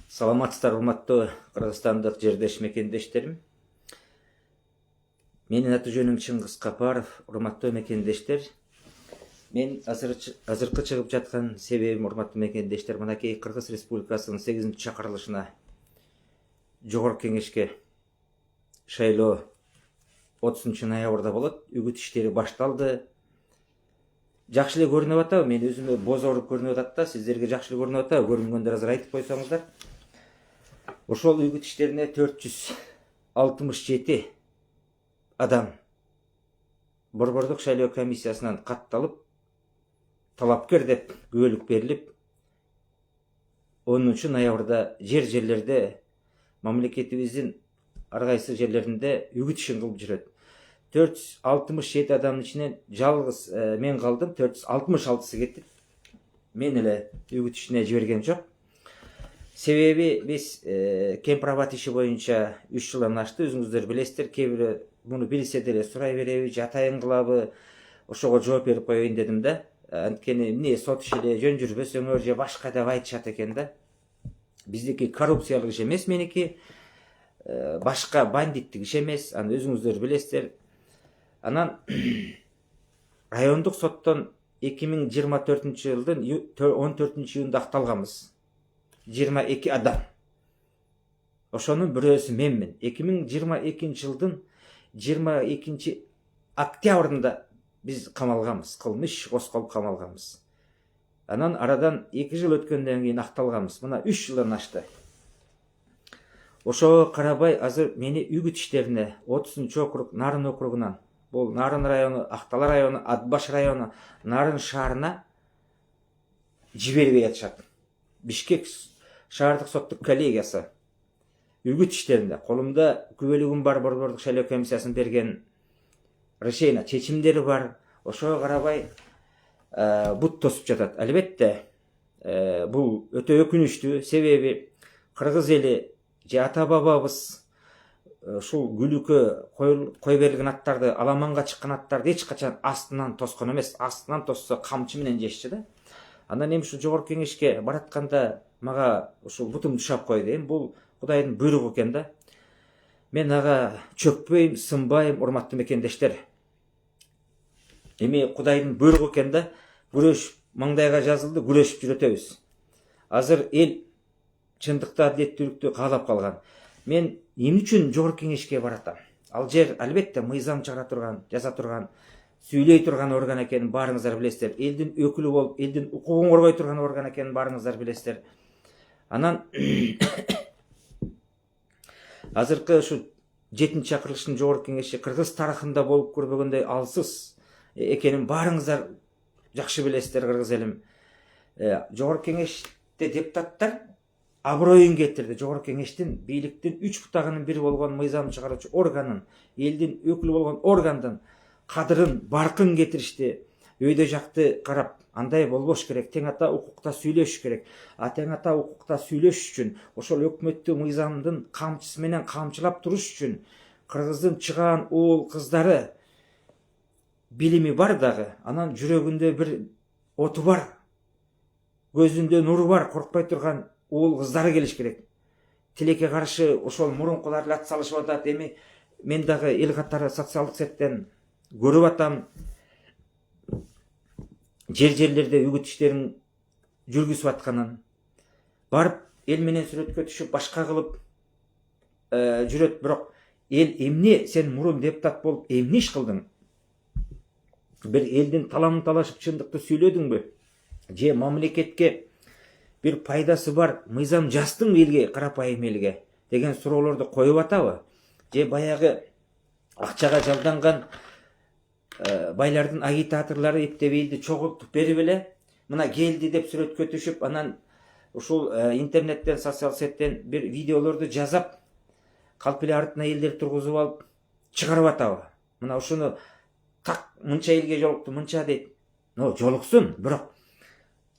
Саламатсыздар, урматтуу кыргызстандык жердеш мекендештерим. Менин аты жөнүм Чыңгыз Капаров. Урматтуу мекендештер, мен азыркы чыгып жаткан себебим, урматтуу мекендештер, мынакей Кыргыз Республикасынын 8-чакырылышына Жогорку Кеңешке шайлоо 30-ноябрда болот. Үгүт иштери башталды. Жакшы эле көрүнүп атабы? Мен өзүмө бозоруп көрүнүп атат да, сиздерге жакшы эле көрүнүп атабы? Көрүнгөндөр азыр айтып койсоңуздар. Ошол үгүт иштерине 467 адам Борбордук шайлоо комиссиясынан катталып, талапкер деп күбөлүк берилип, 10-ноябрда жерлерде, мамлекетибиздин ар кайсы жерлеринде үгүт ишин кылып жүрөт. 467 адамдын ичинен жалгыз мен калдым. 466-сы кетип, мен эле үгүт ишине жиберген жок. Себеби биз кемпирабад иши боюнча 3 жылдан ашты. Өзүңүздөр билесиздер, кээ бирөө муну билсе деле сурай береби, же атайын кылабы, ошого жооп берип коеюн дедим да. Анткени эмне сот иши эле жөн жүрбөсөңөр же башка деп айтышат экен да. Биздики коррупциялык иш эмес, меники башка бандиттик иш эмес. Аны өзүңүздөр билесиздер. Анан райондук соттон 2024-жылдын 14-июнда акталганбыз. 22 адам. Ошонун бирөөсү менмин. 2022-жылдын 22 октябрында биз камалганбыз. Кылмыш косколуп камалганбыз. Анан арадан 2 жыл өткөндөн кийин акталганбыз. Мына 3 жылдан ашты. Ошого карабай азыр мени үгүт иштерине 30-округ Нарын округунан, бул Нарын району, Актала району, Атбаш району, Нарын шаарына жибербей атышат. Бишкек шаардык соттук коллегиясы үгүт иштеринде. Колумда күбөлүгүм бар, Борбордук шайлоо комиссиясынын берген решение, чечимдери бар. Ошого карабай бут тосуп жатат. Албетте, бул өтө өкүнүчтүү. Себеби кыргыз эли же ата бабабыз ушул күлүккө кой берилген аттарды, аламанга чыккан аттарды эч качан астынан тоскон эмес. Астынан тосса камчы менен жешчү да. Андан эми ушу Жогорку Кеңешке баратканда мага ушул бутум жашап койду. Эми бул Кудайдын буйругу экен да. Мен ага чөкпөйм, сынбайм, урматтуу мекендештер. Эми Кудайдын буйругу экен да. Күрөш маңдайга жазылды, күрөшүп жүрөтөбүз. Азыр эл чындыкта адилеттүүлүктү каалап калган. Мен эмне үчүн Жогорку Кеңешке баратам? Ал жер албетте мыйзам чыгара турган, жаза турган, сүйлөй турган орган экенин баарыңыздар билесиздер. Элдин өкүлү болуп, элдин укугун коргой турган орган экенин баарыңыздар билесиздер. Анан азыркы ушу 7-чакырылыштын Жогорку Кеңеши Кыргыз тарыхында болуп көрбөгөндөй алсыз экенин баарыңыздар жакшы билесиздер, кыргыз элим. Жогорку Кеңеште депутаттар аброюн кетирди. Жогорку Кеңештин, бийликтин 3 бутагынын бири болгон мыйзам чыгаруучу органын, элдин өкүлү болгон органдын кадырын, баркын кетиришти. Өйдө жакты карап, андай болбош керек, тең ата укукта сүйлөшүш керек. Тең ата укукта сүйлөшүш үчүн, ошол өкмөттү мыйзамдын камчысы менен камчылап туруш үчүн кыргыздын чыгаан уул кыздары билими бар дагы, анан жүрөгүндө бир оту бар, көзүндө нуру бар, коркпой турган уул кыздары келиш керек. Тилекке каршы ошол мурункулар эле ат салышып атат. Эми мен дагы эл катары социалдык сеттен көрүп атам. Жерлерде үгүт иштерин жүргүзүп атканын, барып эл менен сүрөткө түшүп башка кылып жүрөт. Бирок эл эмне, сен мурун депутат болуп эмне иш кылдың? Бир элдин таламын талашып чындыкты сүйлөдүңбү? Же мамлекетке бир пайдасы бар мыйзам жаздыңбы элге, карапайым элге деген суроолорду коюп атабы? Же баягы акчага жалданган байлардын агитаторлору эптеп элди чогултуп берип эле, мына келди деп сүрөткө түшүп, анан ушул интернеттен, социалдык сеттен бир видеолорду жазап, калп эле артына элдер тургузуп алып чыгарып атабы? Мына ушуну так мынча элге жолукту, мынча дейт. Жолуксун, бирок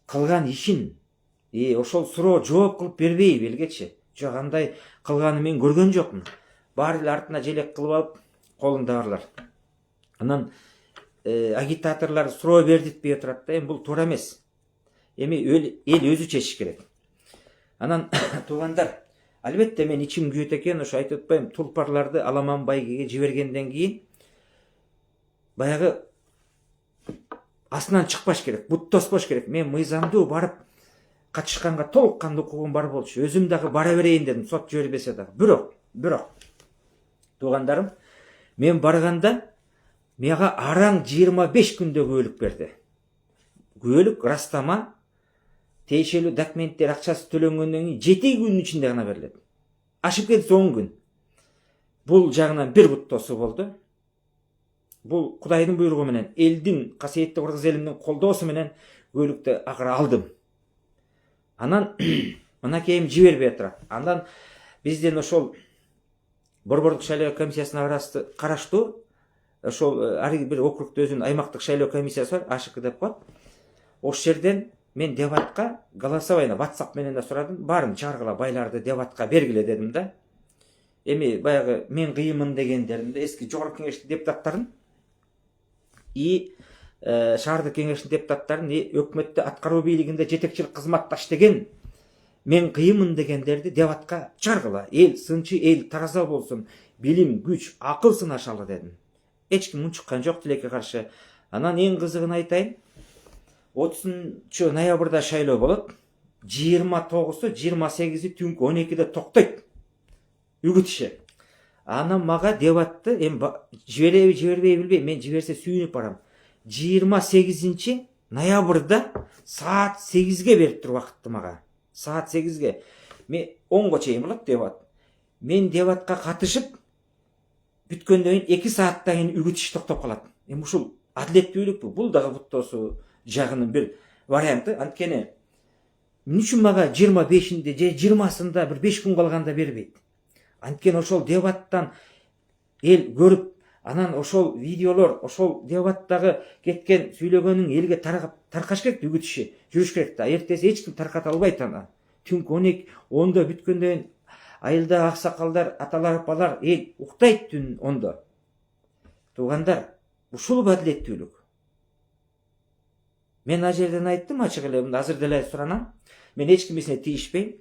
кылган ишин ошол суроо жооп кылып бербейби элгечи? Жок, андай кылганын мен көргөн жокмун. Баары эле артына желек кылып алып колундагылар. Анан агитаторлар суроо бердитпей отурат да. Эми бул туура эмес. Эми эл өзү чечиш керек. Анан туугандар, албетте мен ичим күйөт экен, ошо айтып атпайм, тулпарларды Аламан байгеге жибергенден кийин баягы астынан чыкпаш керек, бут тоспош керек. Мен мыйзамдуу барып катышканга толук кандуу укугум бар болчу. Өзүм дагы бара берейин дедим, сот жибербесе дагы. Бирок туугандарым, мен барганда мага араң 25 күндө күбөлүк берди. Күбөлүк ырастама, тиешелүү документтер акчасы төлөнгөндөн кийин 7 күнүн ичинде гана берилет. Ашып кетсе 10 күн. Бул жагынан бир бут тосуу болду. Бул Кудайдын буйругу менен, элдин, касиеттүү кыргыз элимдин колдоосу менен күбөлүктү акыры алдым. Анан мынакейим жибербей турат. Андан биздин ошол Борбордук шайлоо комиссиясына караштуу ошол ар бир округда өзүнүн аймактык шайлоо комиссиясы бар, АШК деп коет. Ошол жерден мен дебатка голосование WhatsApp менен да сурадым. Баарын чыгаргыла, байларды дебатка бергиле дедим да. Эми баягы мен кыйынмын дегендерин да, эски жогорку кеңештин депутаттарын шаардык кеңештин депутаттарын өкмөттө аткаруу бийлигинде жетекчилик кызматта иштеген мен кыйынмын дегендерди дебатка чыгаргыла. Эл сынчы, эл тараза болсун, билим, күч, акыл сынашалы дедим. Эч ким унчуккан жок тилекке каршы. Анан эң кызыгын айтайын. 30 ноябрда шайлоо болот. 29-у, 28-и түнкү 12-де токтойт. Үгүт иши. Анан мага дебатты эми жибереби, жибербей билбейм. Мен жиберсе сүйүнүп барам. 28 ноябрда саат 8-ге берип тур убакытты мага. Саат 8-ге. Мен 10-го чейин болот дебат. Мен дебатка катышып бүткөндөн кийин 2 сааттан кийин үгүт иш токтоп калат. Эми ушул адилеттүүлүкпү? Бул дагы буттоосу жагынын бир варианты. Анткени эмне үчүн мага 25-inde же 20-сында бир 5 күн калганда бербейт? Анткени ошол дебаттан эл көрүп, анан ошол видеолор, ошол дебаттагы кеткен сүйлөгөнүң элге таркаш керек, үгүт иши жүрүш керек да. Эртеси эч ким тарката албайт аны. Түнкү 10-до бүткөндөн кийин айылда аксакалдар, аталар, апалар эл уктайт түн 10-до. Туугандар, ушул адилеттүүлүк. Мен ал жерден айттым ачык эле, азыр деле суранам. Мен эч кимисине тийишпейм.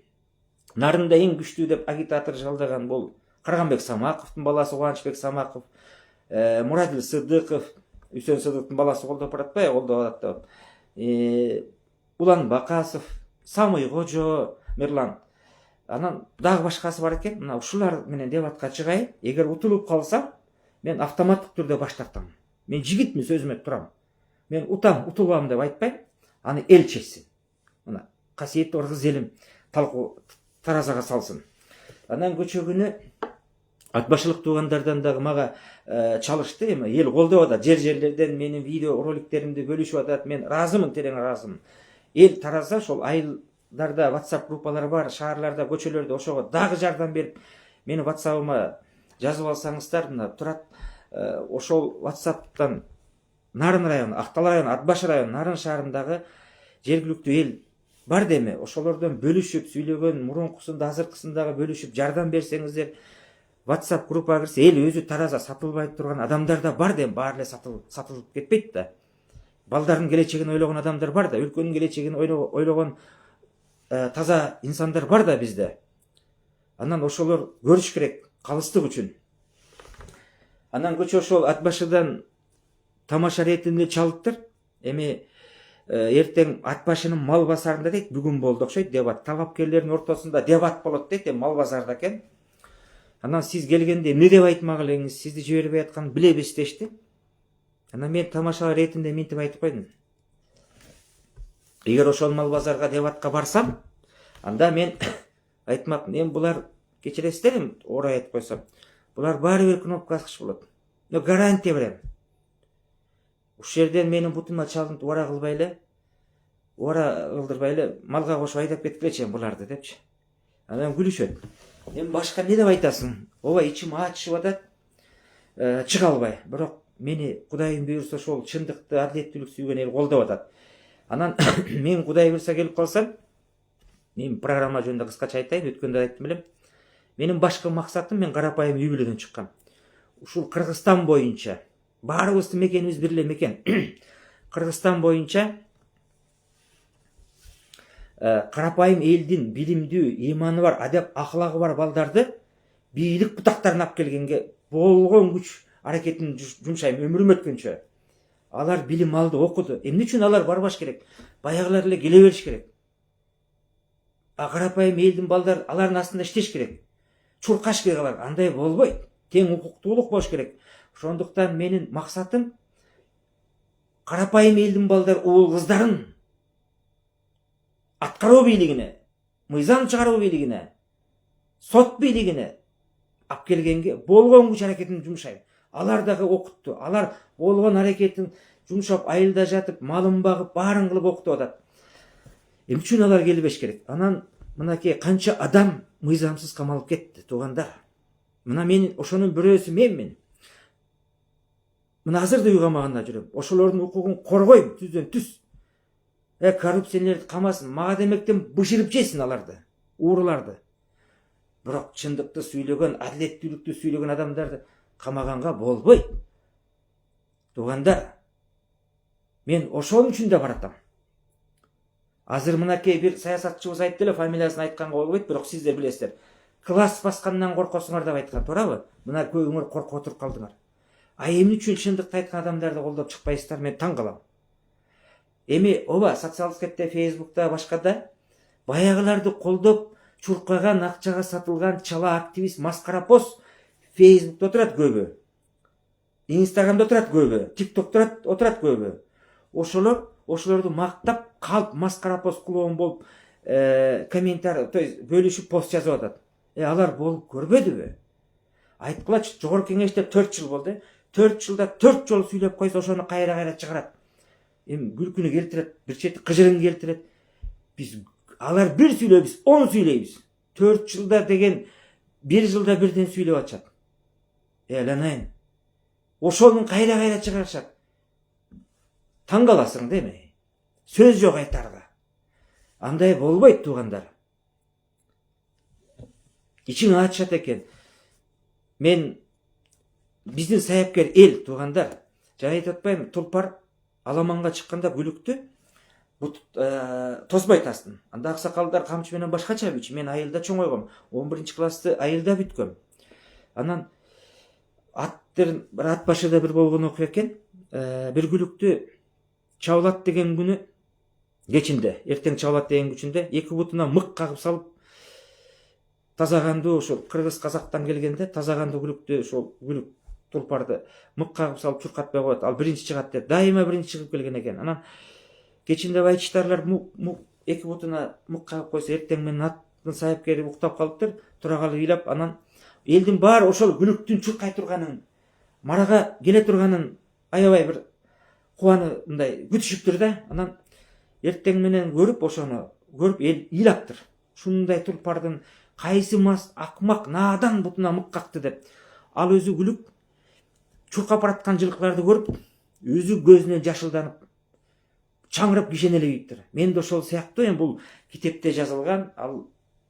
Нарында эң күчтүү деп агитатор жалдаган бул Карганбек Самаковдун баласы Кубанычбек Самаков, Мурадил Сыдыков, Үсөн Сыдыктын баласы колдоп баратпайбы, колдоп атат деп. Улан Бакасов, Самый Кожо, Мирлан. Анан дагы башкасы бар экен. Мына ушулар менен дебатка чыгайын. Эгер утулуп калсам, мен автоматтык түрдө баш тартам. Мен жигитмин, сөзүмө турам. Мен утулбам деп айтпайм. Аны эл чечсин. Мына касиеттүү кыргыз элим талкуу таразага салсын. Анан көчө күнү ат башылык туугандардан дагы мага чалышты. Эми эл колдоп атат. Жерлерден менин видео роликтеримди бөлүшүп атат. Мен ыраазымын, терең ыраазымын. Эл тараза, ошол айылдарда WhatsApp группалар бар, шаарларда, көчөлөрдө ошого дагы жардам берип, менин WhatsApp'ыма жазып алсаңыздар, мына турат. Ошол WhatsApp'тан Нарын району, Актал району, Ат башы району, Нарын шаарындагы жергиликтүү эл бар деме. Ошолордон бөлүшүп, сүйлөгөн мурункусунда, азыркысындагы бөлүшүп жардам берсеңиздер, WhatsApp группага кирсе, эл өзү тараза сатылбай турган адамдар да бар дем, баары эле сатылып кетпейт да. Балдардын келечегин ойлогон адамдар бар да, өлкөнүн келечегин ойлогон таза инсандар бар да бизде. Анан ошолор көрүш керек калыстык үчүн. Анан көчө ошол Ат башыдан тамаша ретинде чалыптыр. Эми эртең Ат башынын мал базарында дейт, бүгүн болду окшойт дебат. Талапкерлердин ортосунда дебат болот дейт, мал базарда экен. Анан сиз келгенде эмне деп айтмак элеңиз, сизди жибербей атканын билебиз дешти. Анан мен тамаша ретинде минтип айтып койдум. Эгер ошол мал базарга дебатка барсам, анда мен айтмакмын, эми булар кечиресиздер, оор айтып койсом, булар баары бир кнопка баскыч болот. Но гарантия берем. Ушул жерден менин бутума чалынып ора кылдырбай эле малга кошуп айдап кеткилечи буларды депчи. Анан күлүшөт. Эми башка эмне деп айтасың? Ооба ичим ачышып атат. Чыга албай. Бирок мени Кудайым буйрса ошол чындыкты, адилеттүүлүк сүйгөн эл колдоп атат. Анан мен Кудай буйрса келип калсам, мен программа жөнүндө кыскача айтайын, өткөндө айттым элем. Менин башкы максатым, мен карапайым үй бүлөдөн чыккам. Ушул Кыргызстан боюнча баарыбыздын мекенибиз бир эле мекен. Кыргызстан боюнча карапайым элдин билимдүү, ыйманы бар, адеп аклагы бар балдарды бийлик бутактарына алып келгенге болгон күч аракетин жумшайм өмүрүм өткөнчө. Алар билим алды, окуду. Эмне үчүн алар барбаш керек? Баягылар эле келе бериш керек. Карапайым элдин балдары алардын астында иштеш керек. Чуркаш керек алар. Андай болбойт. Тең укуктуулук болуш керек. Ошондуктан менин максатым карапайым элдин балдары уул кыздарын аткаруу бийлигине, мыйзам чыгаруу бийлигине, сот бийлигине алып келгенге болгон күч аракетин жумшайм. Алар дагы окутту. Алар болгон аракетин жумшап, айылда жатып, малын багып, баарын кылып окутуп атат. Эмне үчүн алар келбеш керек? Анан мынакей канча адам мыйзамсыз камалып кетти, туугандар. Мына мен ошонун бирөөсү менмин. Мына азыр да үй камагында жүрөм. Ошолордун укугун коргойм түздөн түз. Коррупционерлерди камасын, мага демектен бышырып жесин аларды, ууруларды. Бирок чындыкты сүйлөгөн, адилеттүүлүктү сүйлөгөн адамдарды камаганга болбойт. Туугандар, мен ошон үчүн да баратам. Азыр мынакей бир саясатчыбыз айтты эле, фамилиясын айтканга болбойт, бирок сиздер билесиздер. Класс баскандан коркосуңар деп айткан, туурабы? Мына көбүңөр коркуп отуруп калдыңар. Эмне үчүн чындыкты айткан адамдарды колдоп чыкпайсыздар? Мен таң калам. Эми ооба социалдык кетте, Фейсбукта, башкада баягыларды колдоп чуркаган, акчага сатылган чала активист, маскара пост Фейсбукта отурат көбү. Инстаграмда отурат көбү, ТикТокто отурат көбү. Ошолорду мактап, калп маскара пост кылуун болуп, комментарий, то есть бөлүшүп пост жазып атат. Алар болуп көрбөдүбү? Айткылачы, жогорку кеңеште 4 жыл болду. 4 жылда 4 жолу сүйлөп койсо ошону кайра чыгарат. Эми күлкүнү келтирет, бир чети кыжырын келтирет. Биз алар бир сүйлөйбүз, биз 10 сүйлөйбүз. 4 жылда деген 1 жылда бирден сүйлөп атышат. Эланайын. Ошонун кайра чыгарышат. Таң каласың да эми. Сөз жок айтарга. Андай болбойт, туугандар. Ичиң ачышат экен. Мен биздин саяпкер эл, туугандар. Жана айтып атпайм, Тулпар аламанга чыкканда бүлүктү тозбой тасын. Анда аксакалдар камчы менен башкача бүчү. Мен айылда чоңойгом. 11-классты айылда бүткөм. Анан ат башыда бир болгон окуя экен. Бир күлүктү чабылат деген күнү кечинде, эртең чабылат деген күчүндө 2 бутуна мык кагып салып тазагандуу, ошол кыргыз казактан келгенде тазагандуу күлүктү, ошол күлүк Тулпарды мык кагып салып чуркатпай коет. Ал биринчи чыгат деп дайыма биринчи чыгып келген экен. Анан кечинде байчыштарлар 2 бутуна мык кагып койсо, эртең менен аттын саяпкери уктап калыптыр, тура калып ыйлап, анан элдин баары ошол күлүктүн чуркай турганын, марага келе турганын аябай бир кубаны мындай күтүшүптүр да. Анан эртең менен ошону көрүп эл ыйлаптыр. Ушундай Тулпардын кайсы мас акмак наадан бутуна мык какты деп. Ал өзү күлүп чуркап бараткан жылкыларды көрүп, өзү көзүнөн жашылданып, чаңырап кишен эле ийиптир. Мен да ошол сыяктуу, эми бул китепте жазылган, ал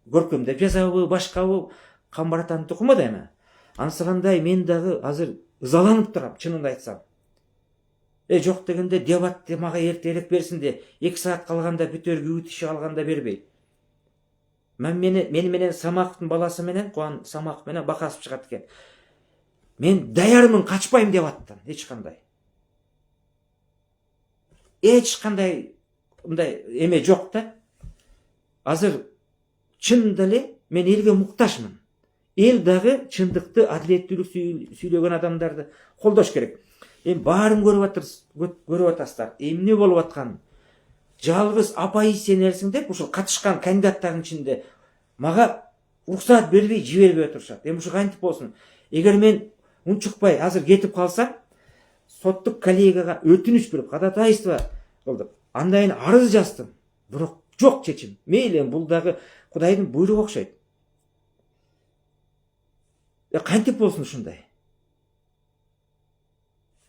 көркөмдөп жазабы, башкабы, Камбаратанын тукуму да эми. Ансыгандай мен дагы азыр ызаланып турам, чынымды айтсам. Жок дегенде дебатты мага эртерээк берсин де, 2 саат калганда бүтөр, үгүт иши калганда бербей. Мени менен Самаковдун баласы менен, Кубан Самаков менен Бакасов чыгат экен. Мен даярмын, качпайм дебаттан, эч кандай. Эч кандай мындай эме жок да. Азыр чын деле мен элге муктажмын. Эл дагы чындыкты, адилеттүүлүк сүйлөгөн адамдарды колдош керек. Эми баарын көрүп атасыздар. Эмне болуп атканын. Жалгыз апайы сенерсиң деп ушул катышкан кандидаттардын ичинде мага уруксаат бербей жибербей отурушат. Эми ушу кантип болсун? Эгер мен унчукпай азыр кетип калсам, соттук коллегияга өтүнүч берип, ходатайство кылдым. Андайын арыз жаздым. Бирок жок чечим. Мейли, бул дагы Кудайдын буйругу окшойт. Кантип болсун ушундай?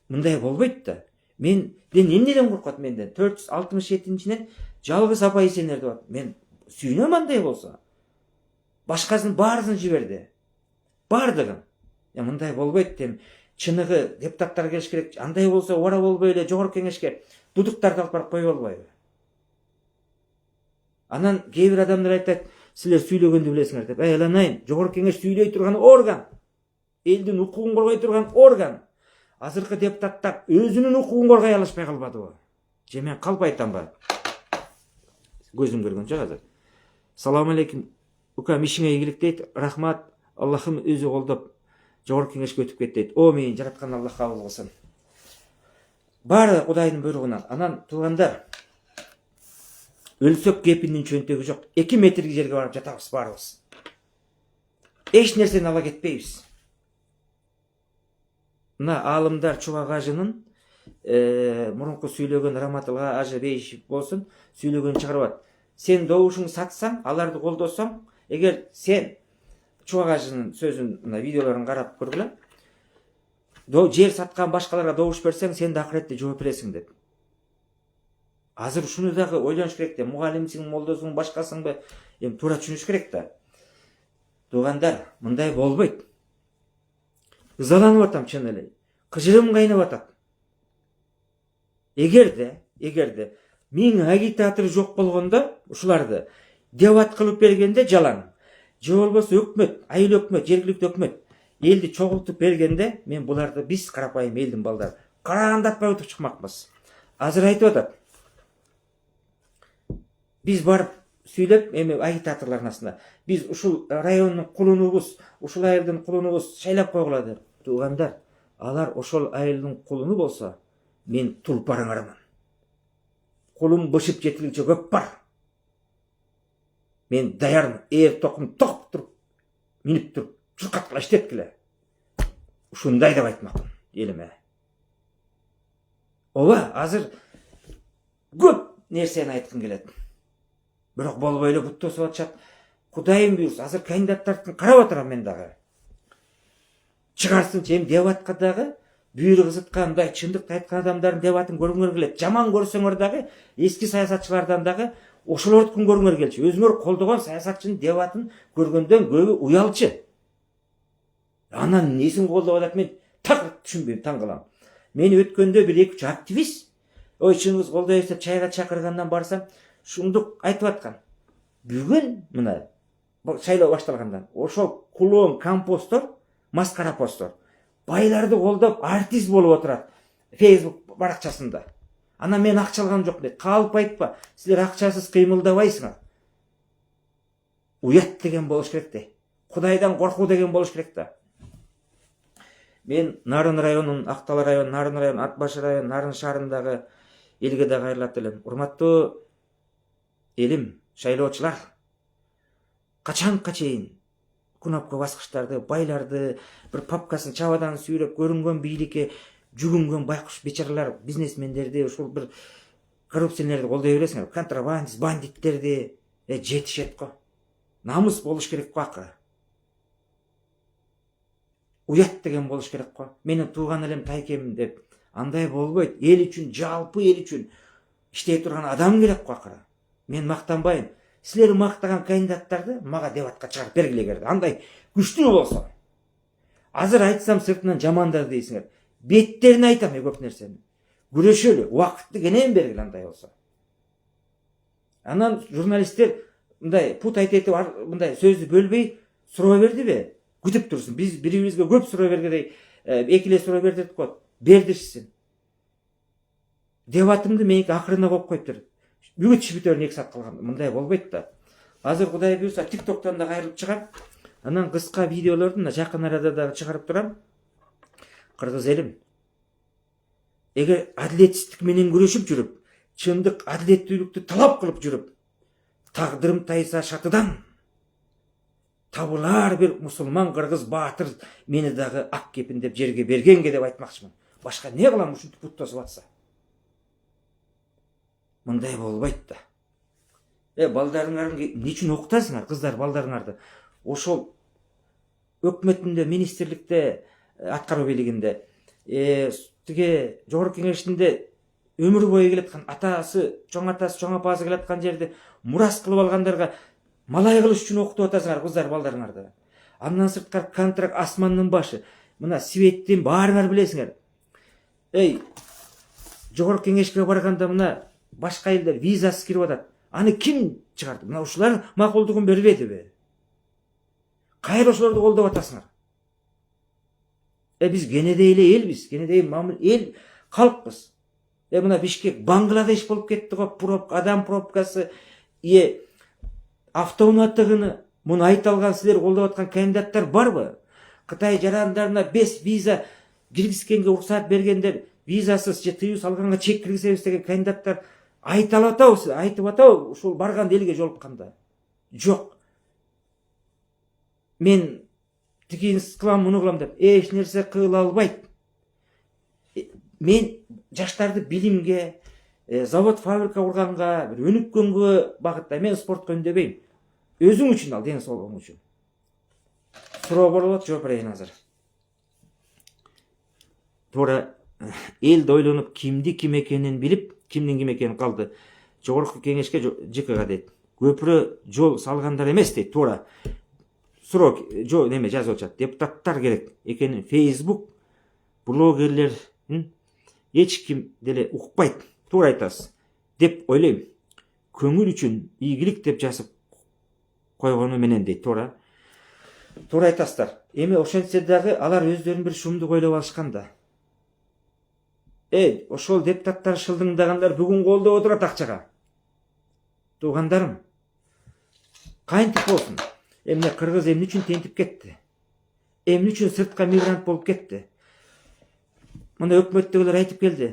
Мындай болбойт да. Мен эмнеден коркот менден? 467-нчинен жалгыз апайы сенер деп атат. Мен сүйүнөм андай болсо. Башкасын баарысын жиберди. Бардыгын. Мындай болбойт дем. чыныгы депутаттар келиш керек. Андай болсо ора болбой эле жогорку кеңешке дудуктарды алып барып коюп албайбы? Анан кээ бир адамдар айтат, силер сүйлөгөндү билесиңер деп. Айланайын, жогорку кеңеш сүйлөй турган орган. Элдин укугун коргой турган орган. Азыркы депутаттар өзүнүн укугун коргой алышпай калбадыбы? Же мен калп айтамбы? Көзүм көргөнчө азыр. Салам алейкум. Укам ишиңе ийгилик дейт. Рахмат. Аллахым өзү колдоп жогорку кеңешке өтүп кет дейт. Амин. Жараткан Аллах кабыл кылсын. Баары Кудайдын буйругунан. Анан туугандар, өлсөк кепиндин чөнтөгү жок. 2 метрге жерге барып жатабыз баарыбыз. Эч нерсени ала кетпейбиз. Мына аалымдар Чубак ажынын мурунку сүйлөгөн Раматылга ажы Бейишев болсун, сүйлөгөн чыгарып. Сен добушуңду сатсаң, аларды колдосоң, эгер сен Чубак ажынын сөзүн, мына видеолорун карап көргүлө. Жер саткан башкаларга добуш берсең, сен да акыретте жооп бересиң деп. Азыр ушуну дагы ойлонуш керек да. Мугалимсиң, молдосуң, башкасыңбы? Эми туура түшүнүш керек да. Туугандар, мындай болбойт. Ызаланып атам чын эле. Кыжырым кайнап атат. Эгерде 1000 агитатор жок болгондо ушуларды дебат кылып бергенде жалаң. Же болбосо өкмөт, айыл өкмөт, жергиликтүү өкмөт элди чогултуп бергенде мен буларды биз карапайым элдин балдары караандатпай өтүп чыкмакпыз. Азыр айтып атат. Биз барып сүйлөп, эми агитаторлордун астында биз ушул райондун кулунубуз, ушул айылдын кулунубуз шайлап койгула деп. Туугандар, алар ошол айылдын кулуну болсо, мен тулпарыңармын. Кулум бышып жетилгиче көп бар. Мен даярмын. Токум токуп туруп, минип туруп, чуркаткыла иштеткиле. Ушундай деп айтмакмын элиме. Ооба, азыр көп нерсени айткым келет. Бирок болбой эле бут тосуп атышат. Кудайым буйрса, азыр кандидаттарды карап атырам мен дагы. Чыгарсынчы эми дебатка дагы бүйрү кызыткан, мындай чындыкты айткан адамдардын дебатын көргүңөр келет. Жаман көрсөңөр дагы эски саясатчылардан дагы ошолордукун көргүңөр келчү. Өзүңөр колдогон саясатчынын дебатын көргөндөн көбү уялчы. Анан несин колдоп атат, мен так түшүнбөйм, таң калам. Мени өткөндө бир 2-3 активист, ой чыныңыз колдойбуз деп чайга чакыргандан барсам, шундук айтып аткан. Бүгүн мына шайлоо башталгандан ошол кулон компостор, маскара постор байларды колдоп артист болуп отурат Facebook баракчасында. Анан мен акча алгам жок дейт. Калп айтпа, силер акчасыз кыймылдабайсыңар. Уят деген болуш керек да. Кудайдан коркуу деген болуш керек да. Мен Нарын районунун, Актала район, Нарын район, Атбаш район, Нарын шаарындагы элге да кайрылат элем. Урматтуу элим, шайлоочулар, качанга чейин кнопка баскычтарды, байларды, бир папкасын чабадан сүйрөп көрүнгөн бийликке жүгүнгөн байкуш бечаралар, бизнесмендерди, ушул бир коррупционерлерди колдой бересиңер. Контрабандист, бандиттерди жетишет го. Намыс болуш керек го акыры. Уят деген болуш керек го. Менин тууган элем тайкемим деп. Андай болбойт. Эл үчүн, жалпы эл үчүн иштей турган адам керек го акыры. Мен мактанбайм. Силер мактаган кандидаттарды мага дебатка чыгарып бергиле эгер андай күчтүү болсо. Азыр айтсам сыртынан жамандар дейсиңер. Беттерин айтам көп нерсени. Күрөшөлү, убакытты кенен бергиле андай болсо. Анан журналисттер мындай пут айтып мындай сөздү бөлбөй суроо бердиби? Күтүп турсун. Биз бири-бирибизге көп суроо бергендей, экиле суроо бердик го. Бердирсин. Дебатымды меники акырына коюп коюптур. Бүгүн чибитөрүн 2 саат калган. Мындай болбойт да. Азыр Кудай буйрса TikToктон да кайрылып чыгам. Анан кыска видеолорду жакын арада да чыгарып турам. Кыргыз элим, эгер адилетсиздик менен күрөшүп жүрүп, чындык, адилеттүүлүктү талап кылып жүрүп, тагдырым тайса шатыдан табылар бир мусулман кыргыз баатыр мени дагы ак кепиндеп жерге бергенге деп айтмакчымын. Башка не кылам ушинтип пут тосуп атса? Мындай болбойт да. Балдарыңарды эмне үчүн окутасыңар, кыздар балдарыңарды? Ошол өкмөтүндө, министрликте, аткаруу бийлигинде, тиге жогорку кеңештинде өмүр бою келаткан атасы, чоң апасы келаткан жерди мурас кылып алгандарга малай кылыш үчүн окутуп атасыңар кыздар балдарыңарды. Андан сырткары контракт асмандын башы. мына светтен баарыңар билесиңер. Жогорку кеңешке барганда мына башка элдер визасыз кирип атат. Аны ким чыгарды? Мына ушулар макулдугун бербедиби? Кайра ошолорду колдоп атасыңар? Биз кенедей эле элбиз, кенедей эл калкпыз. Мына Бишкек Бангладеш болуп кетти го, адам пробкасы, автоунаттыгыны муну айта алган силер колдоп аткан кандидаттар барбы? Кытай жарандарына 5 виза киргизгенге уруксат бергендер, визасыз же тыюу салганга чек киргизебиз деген кандидаттар айтып атабы ушул барган элге жолукканда? Жок. Мен тигин кылам, муну кылам деп эч нерсе кыла албайт. Мен жаштарды билимге, завод, фабрика курганга, бир өнүккөнгө багытта, мен спортко үндөбөйм. Өзүң үчүн ал, ден соолугуң үчүн. Суроо болот, жооп берейин азыр. Туура эл ойлонуп, кимди ким экенин билип, кимдин ким экени калды. Жогорку кеңешке ЖКга дейт. Көпүрө жол салгандар эмес дейт. Туура суроо неме жазып атат. Депутаттар керек экенин Facebook блогерлерин эч ким деле укпайт. Туура айтасыз деп ойлойм. Көңүл үчүн ийгилик деп жазып койгону менен дейт. Туура айтасыздар. Эми ошентсе дагы алар өздөрүн бир шумдук ойлоп алышканда. Ошол депутаттар шылдыңдагандар бүгүн колдоп отурат акчага. Туугандарым, кантип болсун? Эмне кыргыз эмне үчүн тентип кетти? Эмне үчүн сыртка мигрант болуп кетти? Мына өкмөттөгүлөр айтып келди.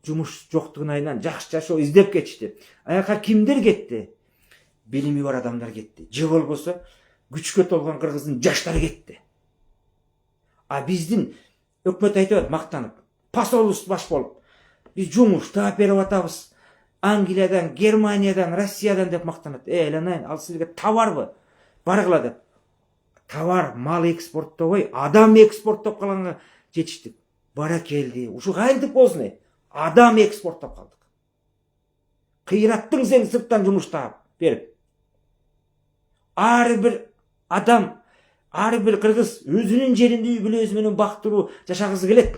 Жумуш жоктугун айынан жакшы жашоо издеп кетишти. Аяка кимдер кетти? Билими бар адамдар кетти. Же болбосо күчкө толгон кыргыздын жаштары кетти. Биздин өкмөт айтып атат мактанып, посолубуз баш болуп, биз жумуш таап берип атабыз. Англиядан, Германиядан, Россиядан деп мактанат. Эланайын, ал силерге товарбы? Баргыла деп. Товар, мал экспорттобой, адам экспорттоп калганга жетиштик. Бара келди. Ушу кантип болсун? Адам экспорттоп калдык. Кыйраттың сен сырттан жумуш таап берип. Ар бир адам, ар бир кыргыз өзүнүн жеринде үй бүлөсү менен бактыруу жашагысы келет.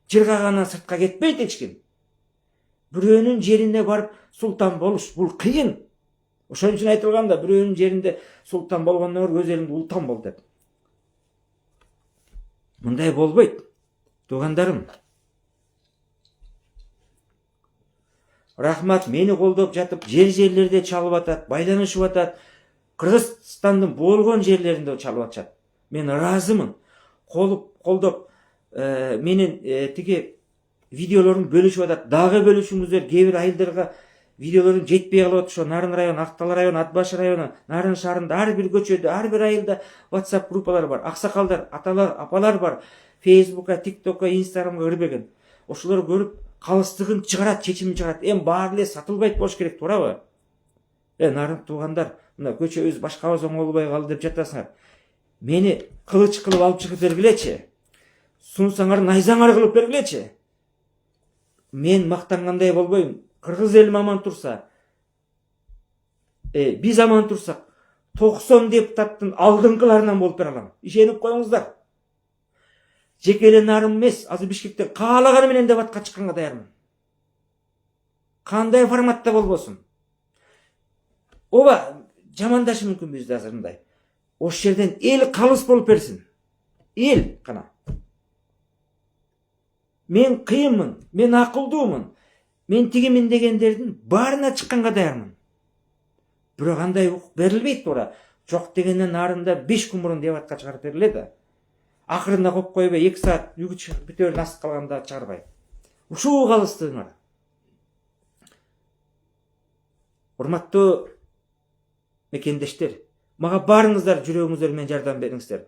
Жыргагандан сыртка кетпейт эч ким. Бирөөнүн жерине барып султан болуш бул кыйын. Ошон үчүн айтылганда бирөөнүн жеринде султан болгондон көрө өз элиңде ултан бол деп. Мындай болбойт. Туугандарым, рахмат, мени колдоп жатып, жерлерде чалып атат, байланышып атат. Кыргызстандын болгон жерлеринде чалып атышат. Мен ыраазымын. Колдоп менин тиги видеолорун бөлүшүп атат. Дагы бөлүшүңүздөр, кээ бир айылдарга видеолорун жетпей калып атат. Ошо Нарын району, Актал району, Атбаш району, Нарын шаарында ар бир көчөдө, ар бир айылда WhatsApp группалар бар. Аксакалдар, аталар, апалар бар. Facebook'a, TikTok'a, Instagram'a кирбеген. Ошолор көрүп калыстыгын чыгарат, чечимин чыгарат. Баары эле сатылбайт болуш керек, туурабы? Нарын туугандар, мына көчөбүз башкабыз оңолбой калды деп жатасыңар. Мени кылыч кылып алып чыгып бергилечи. Сунсаңар, найзаңар кылып бергилечи. Мен мактангандай болбойм. Кыргыз элим аман турса, биз аман турсак, 90 депутаттын алдыңкыларынан болуп бере алам. Ишенип коюңуздар. Жеке эле Нарын эмес, азыр Бишкектен каалаганы менен дебатка чыкканга даярмын. Кандай форматта болбосун. Оба жамандашы мүмкүн бизди азыр мындай. Ош жерден эл калыс болуп берсин. Эл кана. Мен кыйынмын, мен акылдуумун. Мен тигимин дегендердин баарына чыкканга даярмын. Бирок андай укук берилбейт туура. Жок дегенден Нарында 5 күн мурун дебатка чыгарып берилет да. Акырында коюп койбой 2 саат үйгө чыгып бүтөөрүн асып калганда чыгарбай. Ушул калыстыгыңар. Урматтуу мекендештер, мага баарыңыздар жүрөгүңүздөр менен жардам бериңиздер.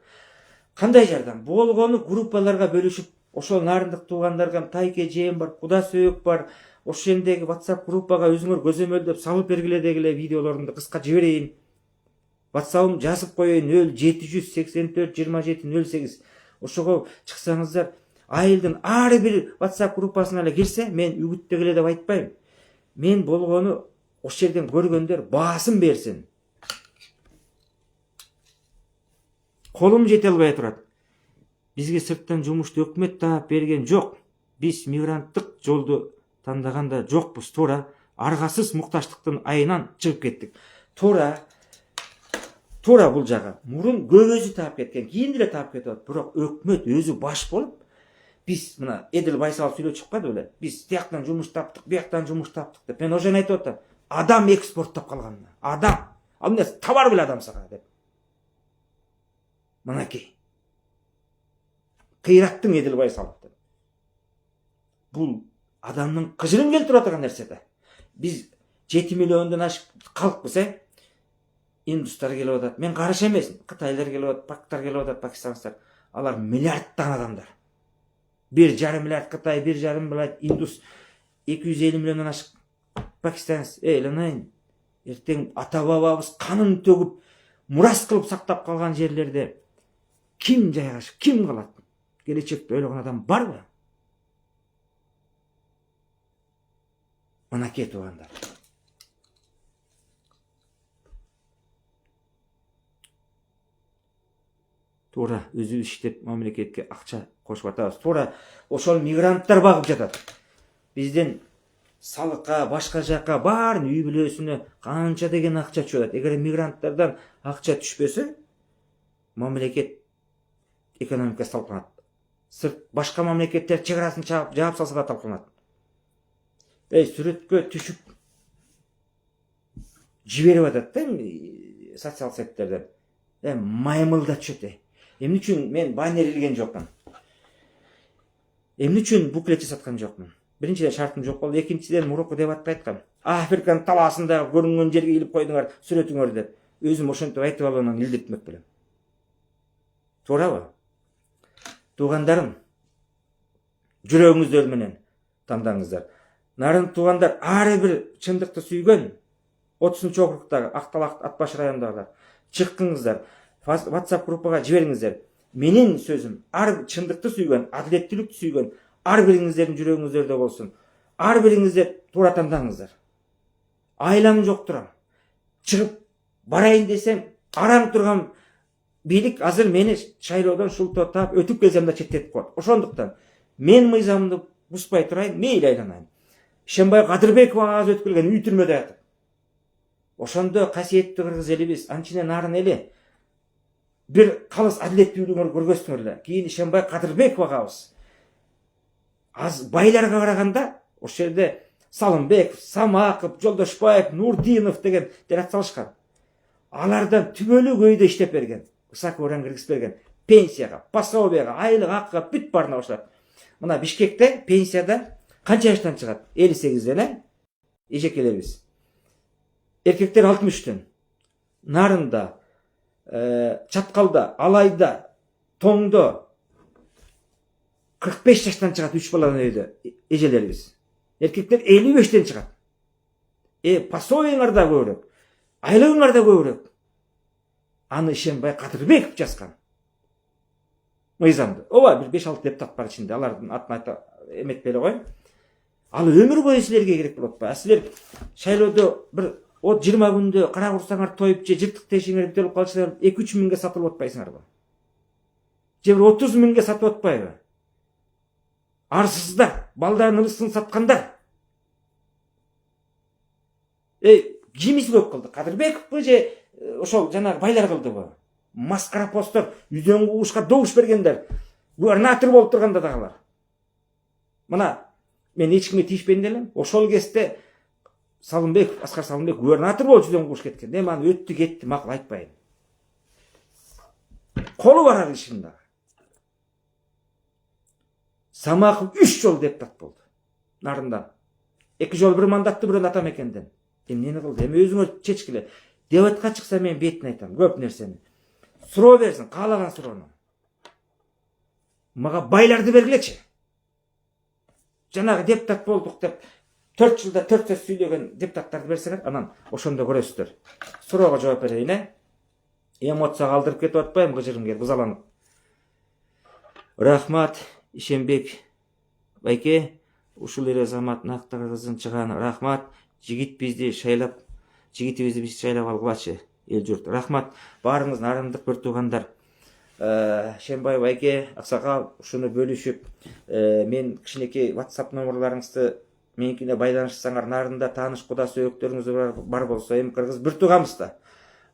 Кандай жардам? Болгону группаларга бөлүшүп, ошол нарындык туугандарга тайке жээн бар, куда сөөк бар, ошол жердеги WhatsApp группага өзүңөр көзөмөлдөп салып бергиле дегиле видеолорумду кыска жиберейин. WhatsApp'ым жазып коеюн 0784 27 08. Ошого чыксаңыздар, айылдын ар бир WhatsApp группасына эле кирсе, мен үгүттөгүлө деп айтпайм. Мен болгону ошол жерден көргөндөр баасын берсин. Колум жете албай турат. бизге сырттан жумушту өкмөт таап берген жок. Биз мигранттык жолду тандаганда жокпуз. Туура аргасыз мукташтыктын айынан чыгып кеттик. Туура бул жагы. Мурун көбөзү таап кеткен, кийин деле таап кетип атат. Бирок өкмөт өзү баш болуп, биз мына Эдил Байсалов сүйлөп чыкпады беле? Биз тияктан жумуш таптык, бияктан жумуш таптык деп. Мен ошону айтып атам. Адам экспорттоп калган. Адам. Ал эмне товар беле адам сага деп. Мынакей. Кыйраттың Эдил Байсалов деп. Бул адамдын кыжырын келтирип атырган нерсе да. Биз 7 миллиондон ашык калкпыз, Индустар келип атат. Мен каршы эмесмин. Кытайлар келип атат, пактар келип атат, пакистанстар. Алар миллиардтан адамдар. 1,5 миллиард Кытай, 1,5 миллиард индус, 250 миллиондон ашык пакистанец. Эланайын. Эртең ата бабабыз канын төгүп, мурас кылып сактап калган жерлерде ким жайгашып, ким калат? Келечекте ойлогон адам барбы? Мынакей туугандар. Туура өзүбүз иштеп мамлекетке акча кошуп атабыз. Туура ошол мигранттар багып жатат. Бизден салыкка, башка жакка баарын үй бүлөсүнө канча деген акча түшүп атат. Эгер мигранттардан акча түшпөсө, мамлекет экономикасы талканат. Сырт башка мамлекеттер чек арасын жаап салса да талканат. Сүрөткө түшүп жиберип атат да социал сектордон. Маймылда түшөт. Эмне үчүн мен баннер илген жокмун? Эмне үчүн буклет жасаткан жокмун? Биринчиден шартым жок болду, экинчиден мурунку дебатта айткам. Африканын талаасында көрүнгөн жерге илип койдуңар, сүрөтүңөр деп. Өзүм ошентип айтып алып анан илдетмек белем. Туурабы? Туугандарым, жүрөгүңүздөр менен тандаңыздар. Нарын туугандар, ар бир чындыкты сүйгөн 30-округдагы Акталак Атбаш районундагылар чыккыңыздар. WhatsApp группага жибериңиздер. Менин сөзүм ар чындыкты сүйгөн, адилеттүүлүктү сүйгөн ар бириңиздердин жүрөгүңүздөрдө болсун. Ар бириңиздер туура тандаңыздар. Айлам жок турам. Чыгып барайын десем, араң турган бийлик азыр мени шайлоодон шултоо таап өтүп келсем да четтетип коет. Ошондуктан мен мыйзамды бузбай турайын, мейли айланайын. Ишенбай Кадырбеков агабыз өтүп келген үй түрмөдө жатат. Ошондо касиеттүү кыргыз элибиз, анчине нарын эли бир калыс адилеттүүлүгүңөр көргөзсүңөр эле. Кийин Ишенбай Кадырбеков агабыз аз байларга караганда ошол жерде Салымбеков, Самаков, Жолдошбаев, Нурдинов деген делат салышкан. Алардан түбөлүк өйдө иштеп берген, высокий орун киргизип берген. Пенсияга, пособияга, айлык акыга бүт баарына кошулат. Мына Бишкекте пенсияда канча жаштан чыгат? 58ден, эжекелерибиз. Эркектер 63төн. Нарында, Чаткалда, Алайда, Тоңдо 45 жаштан чыгат 3 баланын өйдө эжелерибиз. Эркектер 55тен чыгат. Пособияңар да көбүрөөк, айлыгыңар да көбүрөөк. Аны Ишенбай Кадырбеков жазган. Мыйзамды. Ооба бир 5-6 депутат бар ичинде, алардын атын айта эметпей эле коеюн. Ал өмүр бою силерге керек болот атпайбы? Силер шайлоодо бир 20 күндө кара курсаңар тоюп же жыртык тешиңер бүтөлүп калсаңар 2-3 миңге сатылып атпайсыңарбы? Же 30 миңге сатып атпайбы? Арсыздар, балдарын ырысын саткандар. Кимиси көп кылды? Кадырбековбу же ошол жанагы байлар кылдыбы? Маскара посттор, үйдөн куушка добуш бергендер, губернатор болуп турганда дагылар. Мына мен эч кимге тийишпейин делем. Ошол кезде Салымбеков, Аскар Салымбеков губернатор болуп үйдөн кууш кеткен. Эми аны өттү кетти, макул айтпайын. Колу бар ал ишинде. Самаков 3 жол депутат болду. Нарында. 2 жол бир мандатты бирөө ата мекенден. Эмнени кылды? Эми өзүңөр чечкиле. Дебатка чыкса мен бетин айтам, көп нерсени. Суроо берсин, каалаган суроону. Мага байларды бергилечи. Жанагы депутат болдук деп 4 жылда 4 сөз сүйлөгөн депутаттарды берсеңер, анан ошондо көрөсүздөр. Суроого жооп берейин, эмоцияга алдырып кетип атпайбы, кыжырым келип, ызаланып. Рахмат, Ишенбек байке, ушул эле азамат Нактар кызын чыганы. Рахмат, жигит бизди шайлап, жигитибизди биз шайлап алгылачы, эл журт. Рахмат, баарыңыз нарындык бир туугандар. Шенбаев айке, Аксакал ушуну бөлүшүп, мен кичинекей WhatsApp номерларыңызды меникине байланышсаңар, нарында тааныш куда сөөктөрүңүз бар болсо, эми кыргыз бир тууганбыз да.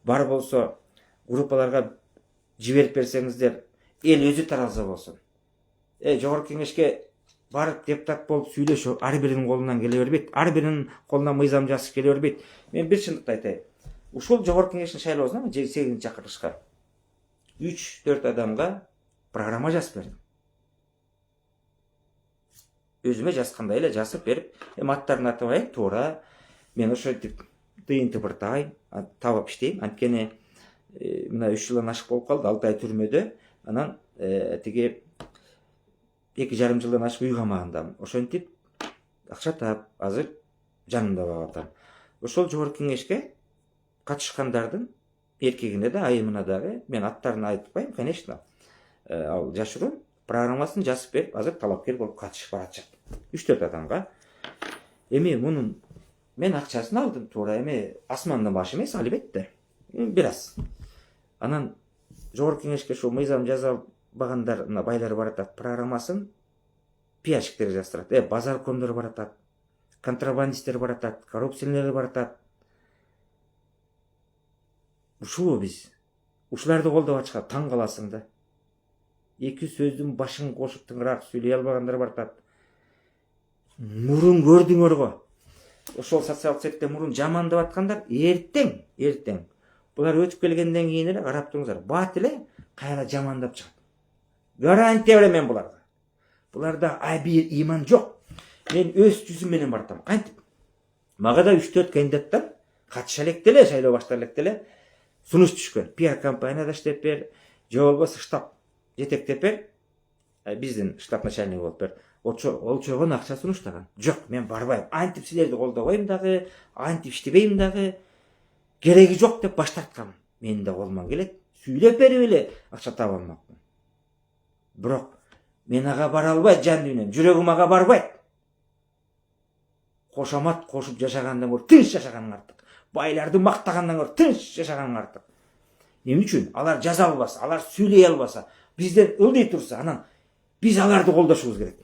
Бар болсо группаларга жиберип берсеңиздер, эл өзү тараза болсун. Жогорку кеңешке барып депутат болуп сүйлөшүү ар биринин колунан келе бербейт. Ар биринин колунан мыйзам жазыш келе бербейт. Мен бир чындыкты айтайын. Ушул жогорку кеңештин шайлоосуна 8-ci чакырылышка 3-4 адамга программа жазып бердим. Өзүмө жазгандай эле жазып берип, эми аттарын атабайын, туура мен ошентип тыйынты бир табып иштейм. Анткени мына 3 жылдан ашык болуп калды, 6 ай түрмөдө. Анан тиги 2,5 жылдан ашык үй камагындамын. Ошентип акча таап, азыр жанымда болуп атам. Ошол жогорку кеңешке катышкандардын эркегине да, айымына дагы мен аттарын айтпайм, конечно. Ал жашыруун программасын жазып берип, азыр талапкер болуп катышып баратышат. 3-4 адамга. Эми мунун мен акчасын алдым, туура эми асмандан баш эмес, албетте. Бир аз. Анан жогорку кеңешке ошо мыйзам жазалбагандар, мына байлар баратат, программасын пиарщиктер жаздырат. Базаркомдор баратат, контрабандисттер баратат, коррупционерлер баратат. Ушул биз. Ушуларды колдоп атышат, таң каласың да. Эки сөздүн башын кошуп тыңыраак сүйлөй албагандар баратат. Мурун көрдүңөр го. Ошол социалдык сетте мурун жамандап аткандар эртең. Булар өтүп келгенден кийин эле карап туруңуздар, бат эле кайра жамандап чыгат. Гарантия берем мен буларга. Буларда бир иман жок. Мен өз жүзүм менен бартам. Кантип? Мага да 3-4 кандидаттар катыша элек деле, шайлоо баштала элек деле сунуш түшкөн. Пиар компанияда иштеп бер, же болбосо штаб жетектеп бер, биздин штаб начальниги болуп бер. Олчогон акча сунуштаган. Жок, мен барбайм. Антип силерди колдобойм дагы, антип иштебейм дагы. Кереги жок деп баш тарткам. Менин да колуман келет. Сүйлөп берип эле акча таба алмакмын. Бирок мен ага бара албайт жан дүйнөм. Жүрөгүм ага барбайт. Кошомат кошуп жашагандан көрө тынч жашаганың артык. Байларды мактагандан көрө тынч жашаганың артык. Эмне үчүн? Алар жаза албаса, алар сүйлөй албаса, бизден ылдый турса, анан биз аларды колдошубуз керек.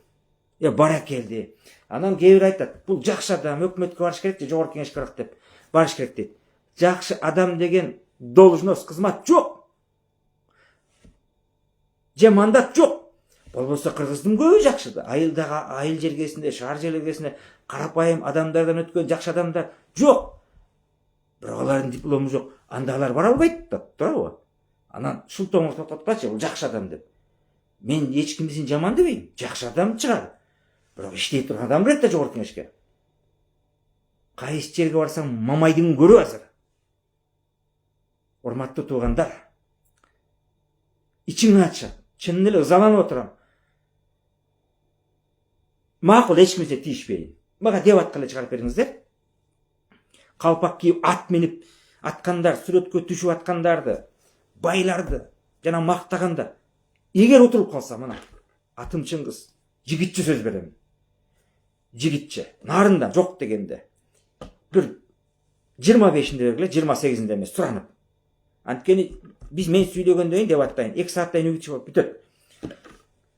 Баракелди. Анан кээ бир айтат, бул жакшы адам, өкмөткө барыш керек же жогорку кеңешке барак деп барыш керек дейт. Жакшы адам деген должность, кызмат жок. Же мандат жок. Болбосо кыргыздын көбү жакшы да. Айыл жергесинде, шаар жергесинде карапайым адамдардан өткөн жакшы адамдар жок. Бирок алардын диплому жок. Анда алар бара албайт да, туурабы? Анан шултоңду токтоткачы, бул жакшы адам деп. Мен эч кимдин жаман дебейм. Жакшы адам чыгар. Бирок иштей турган адам керек да жогорку кеңешке. Кайсы жерге барсаң Мамайдын көрү азыр. Урматтуу туугандар, ичиң ачат, чын эле ызаланып отурам. Макул, эч кимге тийишпейин. Мага деп аткалы чыгарып бериңиздер. Калпак кийип ат минип аткандар, сүрөткө түшүп аткандарды, байларды жана мактагандар. Эгер утулуп калса, мына атым Чыңгыз, жигитче сөз берем. Жигитче, нарында жок дегенде. Бир 25-inde бергиле, 28-inde эмес, суранып. Анткени биз мен сүйлөгөндөн кийин деп аттайын, 2 сааттан үгүт чыгып бүтөт.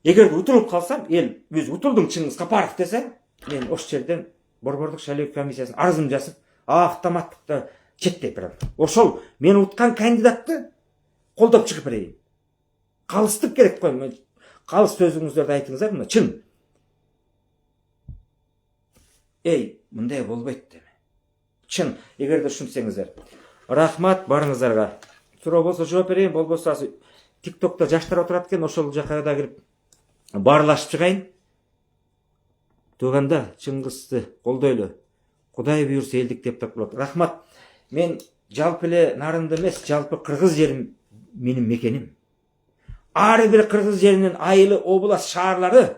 Эгер утулуп калсам, эл өз утулдуң Чыңгыз Капаров десе, мен ош жерден Борбордук шайлоо комиссиясына арызымды жазып, автоматтыкта четтеп берем. Ошол мен уткан кандидатты колдоп чыгып берейин. Калыстык керек кой, мен калыс сөзүңүздөрдү айтыңыздар, мына чын. Мындай болбойт деме. Чын, эгерде ушунсеңиздер. Рахмат барыңыздарга. Суроо болсо жооп берейин, болбосо азыр TikTok'та жаштар отурат экен, ошол жака да кирип баарлашып чыгайын. Туугандар, Чыңгызды колдойлу. Кудай буйрса элдик депутат болот. Рахмат. Мен жалпы эле нарында эмес, жалпы кыргыз жерим менин мекеним. Ар бир кыргыз жеринин айылы, область, шаарлары,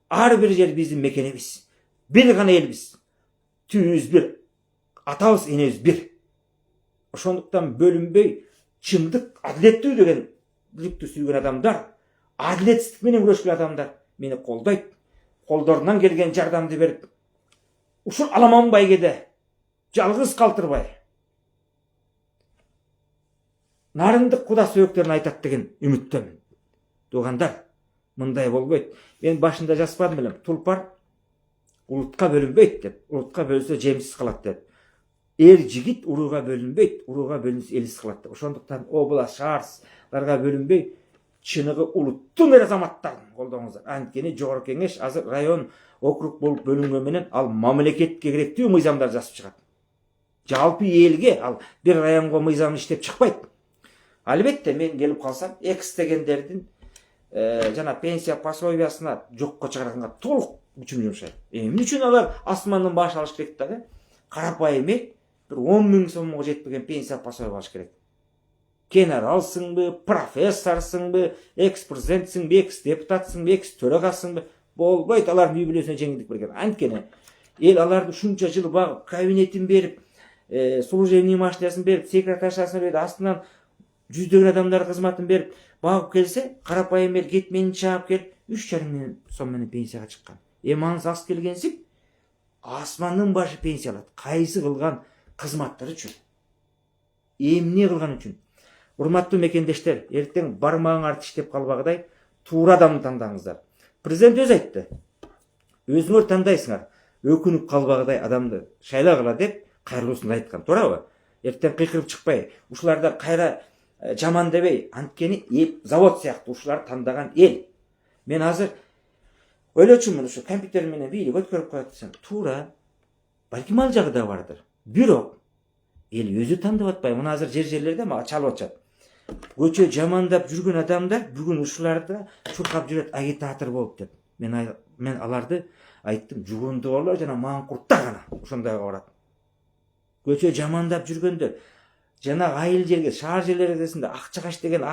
ар бир жер биздин мекенибиз. Бир гана элбиз. Түбүбүз бир, атабыз, энебиз бир. Ошондуктан бөлүнбөй, чындык, адилеттүү деген бүлүктү сүйгөн адамдар, адилетсиздик менен күрөшкөн адамдар мени колдойт. Колдорунан келген жардамды берип, ушул аламан байгеде жалгыз калтырбай нарындык куда сөөктөрүн айтат деген үмүттөмүн. Тугандар, мындай болбойт. Мен башында жазбадым белем. Тулпар улутка бөлүнбөйт деп. Улутка бөлүнсө жемсиз калат деп. Жигит урууга бөлүнбөйт, урууга бөлүнсө элсиз калат деп. Ошондуктан область, шаарга бөлүнбөй, чыныгы улуттун азаматтарын колдоңуздар. Анткени жогорку кеңеш азыр район, округ болуп бөлүнгөн менен ал мамлекетке керектүү мыйзамдар жазып чыгат. Жалпы элге ал бир районго мыйзам иштеп чыкпайт. Албетте мен келип калсам, экс дегендердин жана пенсия пособиясына жокко чыгарганга толук үчүн жумшайт. Эмне үчүн алар асмандын башы алыш керек да? Карапайым бир 10 000 сомго жетпеген пенсия пособия алыш керек. Генералсыңбы, профессорсыңбы, экс-президентсиңбы, экс-депутатсыңбы, экс-төрагасыңбы, болбойт. Алар үй бүлөсүнө жеңилдик берген. Анткени эл аларды ушунча жыл багып, кабинетин берип, служебный машинасын берип, секретаршасын берип, астынан жүздөгөн адамдар кызматын берип, багып келсе, карапайым эл кетменин чаап келип, 3,5 000 сом менен пенсияга чыккан. Анысы аз келгенсиң, асмандын башы пенсия алат. Кайсы кылган кызматтар үчүн? Эмне кылган үчүн? Урматтуу мекендештер, эртең бармагыңар тиштеп калбагыдай туура адамды тандаңыздар. Президент өзү айтты. Өзүңөр тандайсыңар, өкүнүп калбагыдай адамды шайлагыла деп кайрылуусунда айткан. Туурабы? Эртең кыйкырып чыкпай, ушуларда кайра жаман дебей, анткени эл завод сыяктуу ушулар тандаган эл. Мен азыр ойлочумун, ушу компьютер менен бийлик өткөрүп коет десем, туура. Балким ал жагы да бардыр. Бирок эл өзү тандап атпайбы. Мына азыр жерлерде мага чалып атышат. Көчө жамандап жүргөн адамдар бүгүн ушуларда чуркап жүрөт, агитатор болуп деп. Мен аларды айттым, жугундугорлор жана маңкурттар гана ошондойго барат. Көчө жамандап жүргөндөр, жана айыл жерге, шаар жерлерге акчага иштеген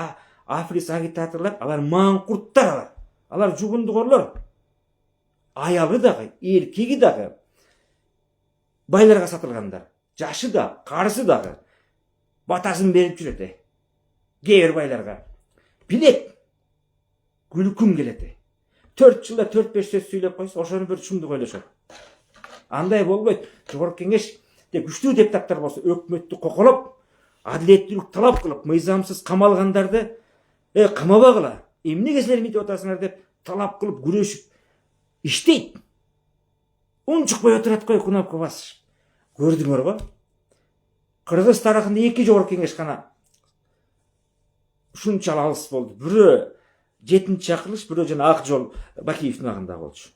африс агитаторлор, алар маңкурттар. Алар жугундугорлор. Аялы дагы, эркеги дагы байларга сатылгандар. Жашы да, карысы дагы батасын берип жүрөт. Кээ бир байларга билет, күлкүм келет. 4 жылда 4-5 сөз сүйлөп койсо, ошону бир чумдук ойлошот. Андай болбойт. Жогорку кеңеште күчтүү депутаттар болсо, өкмөттү коколоп, адилеттүүлүк талап кылып, мыйзамсыз камалгандарды камабагыла, эмнеге силер мынтип атасыңар деп талап кылып, күрөшүп иштейт. Унчукпай отурат кой, кнопка басыш. Көрдүңөр го? Кыргыз тарыхында 2 жогорку кеңеш гана ушунчалык алыс болду. Бирөө 7-чакырылыш, бирөө жана Ак жол Бакиевдин агында болчу.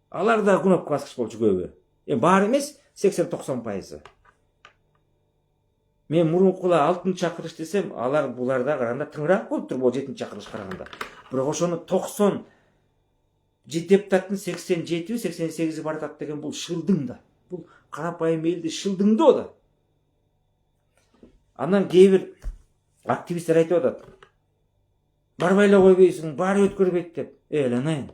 Алар да кнопка баскыч болчу көбү. Баары эмес, 80-90%. Мен мурункула 6-чакырыш десем, алар буларда караганда тыңыраак болуп тур, бул 7-чакырыш караганда. Бирок ошону 90 депутаттын 87-88 бардат деген бул шылдың да. Бул карапайым элди шылдыңдоо да. Андан кээ бир активисттер айтып атат. Барбай эле койбойсуң, баары өткөрбөйт деп. Эланайын.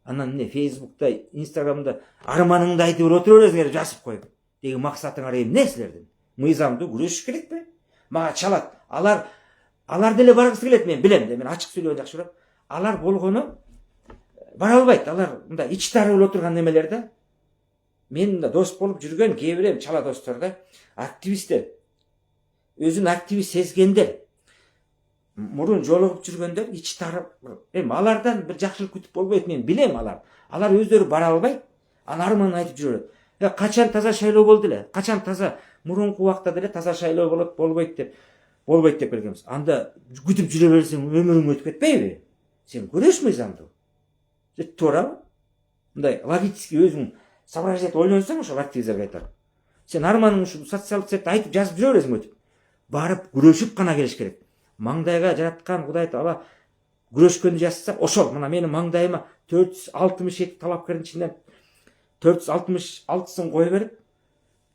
Анан Facebook'та, Instagram'da арманыңды айтып отура бересиңер деп жазып коюп. Деги максатыңар эмне силердин? Мыйзамды күрөшүш керекпи? Мага чалат. Алар деле баргысы келет, мен билем да, мен ачык сүйлөгөндү жакшы көрөм. Алар болгону бара албайт. Алар мындай ич тарылып отурган немелер да. Мен да дос болуп жүргөн кээ бир чала достор да, активисттер, өзүн активист сезгендер, мурун жолугуп жүргөндөр ич тарып, алардан бир жакшылык күтүп болбойт, мен билем алар. Алар өздөрү бара албайт, анын арманын айтып жүрөт. Качан таза шайлоо болду эле? Качан таза мурунку убакта деле таза шайлоо болбойт деп келгенбиз. Анда күтүп жүрө берсең өмүрүң өтүп кетпейби? Сен көрөш мыйзамды. Туурабы? Мындай логически өзүң соображать ойлонсоң, ошол активисттерге айтат. Сен арманың ушул социалдык сетте айтып жазып жүрө бересиң өтүп. Барып күрөшүп гана келиш керек. Маңдайга жараткан Кудайды ала күрөшкөндү жазса, ошол мына менин маңдайыма 467 талапкердин ичинен 466сын кое берип,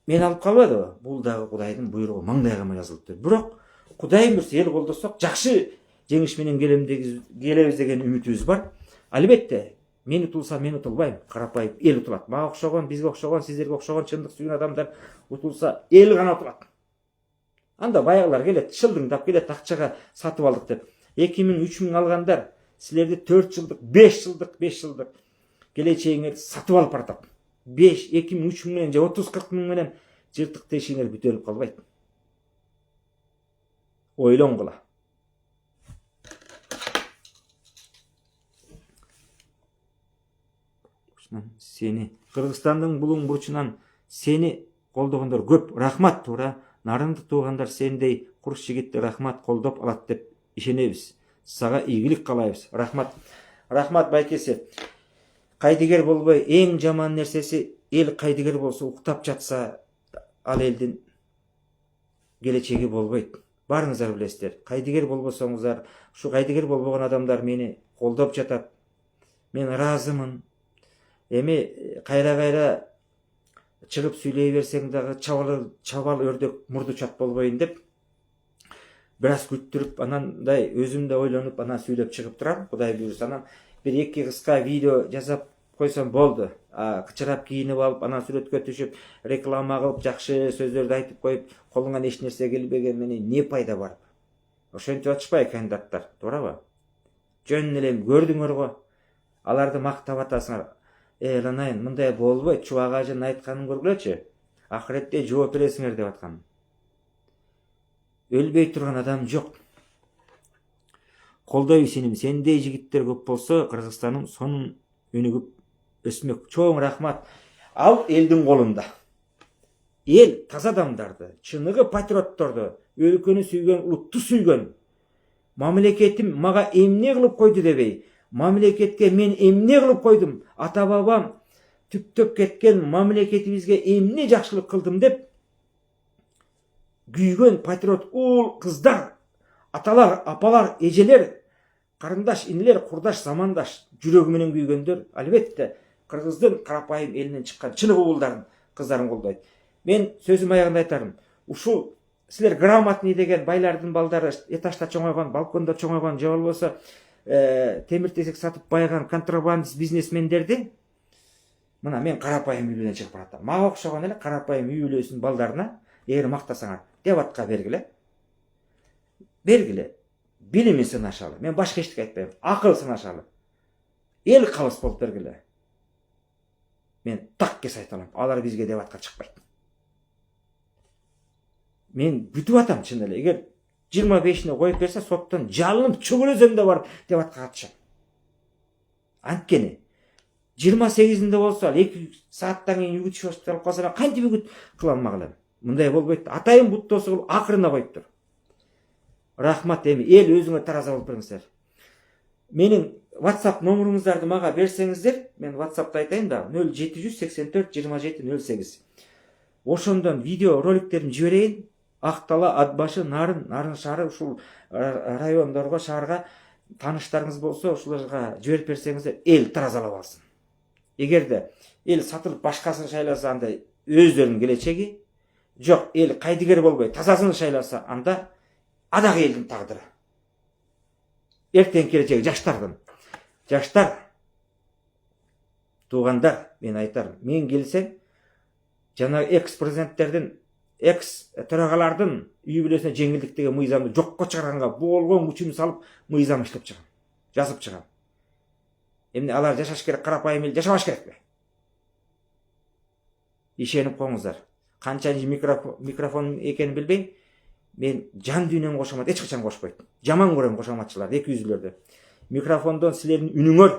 мен алып калбадыбы? Бул дагы Кудайдын буйругу, маңдайгама жазылыптыр. Бирок Кудай мырса эл колдосок, жакшы жеңиш менен келебиз деген үмүтүбүз бар. Албетте, мен утулса мен утулбайм, карапайым эл утулат. Мага окшогон, бизге окшогон, сиздерге окшогон чындык сүйгөн адамдар утулса, эл гана утулат. Анда баягылар келет, шылдыңдап келет, акчага сатып алдык деп. 2000-3000 алгандар силерди 4 жылдык, 5 жылдык келечегиңерди сатып алып баратат. 2000-3000 менен же 30-40 миң менен жыртык тешиңер бүтөлүп калбайт. Ойлонгула. сени Кыргызстандын булуң бурчунан сени колдогондор көп. Рахмат, туура. Нарынды туугандар сендей курс жигитти рахмат колдоп алат деп ишенебиз. Сага ийгилик каалайбыз. Рахмат. Рахмат байкеси. Кайдыгер болбой эң жаман нерсеси эл кайдыгер болсо уктап жатса ал элдин келечеги болбойт. Барыңыздар билесиздер. Кайдыгер болбосоңуздар, ушу кайдыгер болбогон адамдар мени колдоп жатат. Мен ыраазымын. Эми кайра чыгып сүйлөй берсең дагы чабал өрдөк мурдучат болбойн деп бир аз күттүрүп, анандай өзүм да ойлонуп анан сүйлөп чыгып турам. Кудай буйруса анан бир эки кыска видео жасап койсом болду. Кычырап кийинип алып, анан сүрөткө түшүп, реклама кылып, жакшы сөздөрдү айтып коюп, колуңан эч нерсе келбеген менен не пайда бар? Ошентип атышпайбы кандидаттар, туурабы? Жөн эле көрдүңөр го. Аларды мактап атасыңар. Эланайын, мындай болбойт. Чубак ажынын айтканын көргүлөчү. Акыретте жооп бересиңер деп аткан. Өлбөй турган адам жок. Колдойбуз сени. Сендей жигиттер көп болсо, Кыргызстандын сонун өнүгүп өсмөк. Чоң рахмат. Ал элдин колунда. Эл таза адамдарды, чыныгы патриотторду, өлкөнү сүйгөн, улутту сүйгөн. Мамлекетим мага эмне кылып койду дебей, мамлекетке мен эмне кылып койдум, ата бабам түптөп кеткен мамлекетибизге эмне жакшылык кылдым деп күйгөн патриот уул кыздар, аталар, апалар, эжелер, карындаш, инилер, курдаш, замандаш жүрөгү менен күйгөндөр албетте Кыргыздын карапайым элинен чыккан чыныгы уулдарын, кыздарын колдойт. Мен сөзүм аягында айтарым. Ушул силер грамотный деген байлардын балдары этажда чоңойгон, балкондо чоңойгон, же болбосо темир тесек сатып байган контрабандист бизнесмендерди мына мен карапайым үй менен чыгып баратам. Мага окшогон эле карапайым үй бүлөсүнүн балдарына эгер мактасаңар, дебатка бергиле. Бергиле. Билими сынашалы. Мен башка эчтеке айтпайм. Акыл сынашалы. Эл калыс болуп бергиле. Мен так кес айталам. Алар бизге дебатка чыкпайт. Мен күтүп атам чын эле. Эгер 25-ине коюп берсе, соттон жалынып чөгөлөсөм да барып дебатка катышам. Анткени 28-inde болсо, 2 сааттан кийин үгүт башталып калса, кантип үгүт кыла алмак? Мындай болбойт. Атайын буттосу кылып акырына коюптур. Рахмат, эми эл өзүңөр тараза болуп бериңиздер. Менин WhatsApp номеруңуздарды мага берсеңиздер, мен WhatsApp'та айтайын да, 0784 27 08. Ошондон видео роликтерин жиберейин. Актала, Атбашы, Нарын шаары, ушул райондорго, шаарга тааныштарыңыз болсо, ушуларга жиберип берсеңиздер, эл таразалап алсын. Эгерде эл сатылып башкасын шайласа, анда өздөрүнүн келечеги, жок, эл кайдыгер болбой тазасын шайласа, анда адагы элдин тагдыры. Эртең келечеги жаштардын. Жаштар, туугандар, мен айтарым, мен келсем, жана экс-президенттердин, экс-төрагалардын үй бүлөсүнө жеңилдиктеги мыйзамды жокко чыгарганга болгон күчүмдү салып, мыйзам иштеп чыгам. Жазып чыгам. Эмне алар жашаш керек, карапайым эл жашабаш керекпи? Ишенип коюңуздар. Канчанчы микрофон экенин билбейм. Мен жан дүйнөм кошомат, эч качан кошпойт. Жаман көрөм кошоматчыларды, эки жүздүүлөрдү. Микрофондон силердин үнүңөр,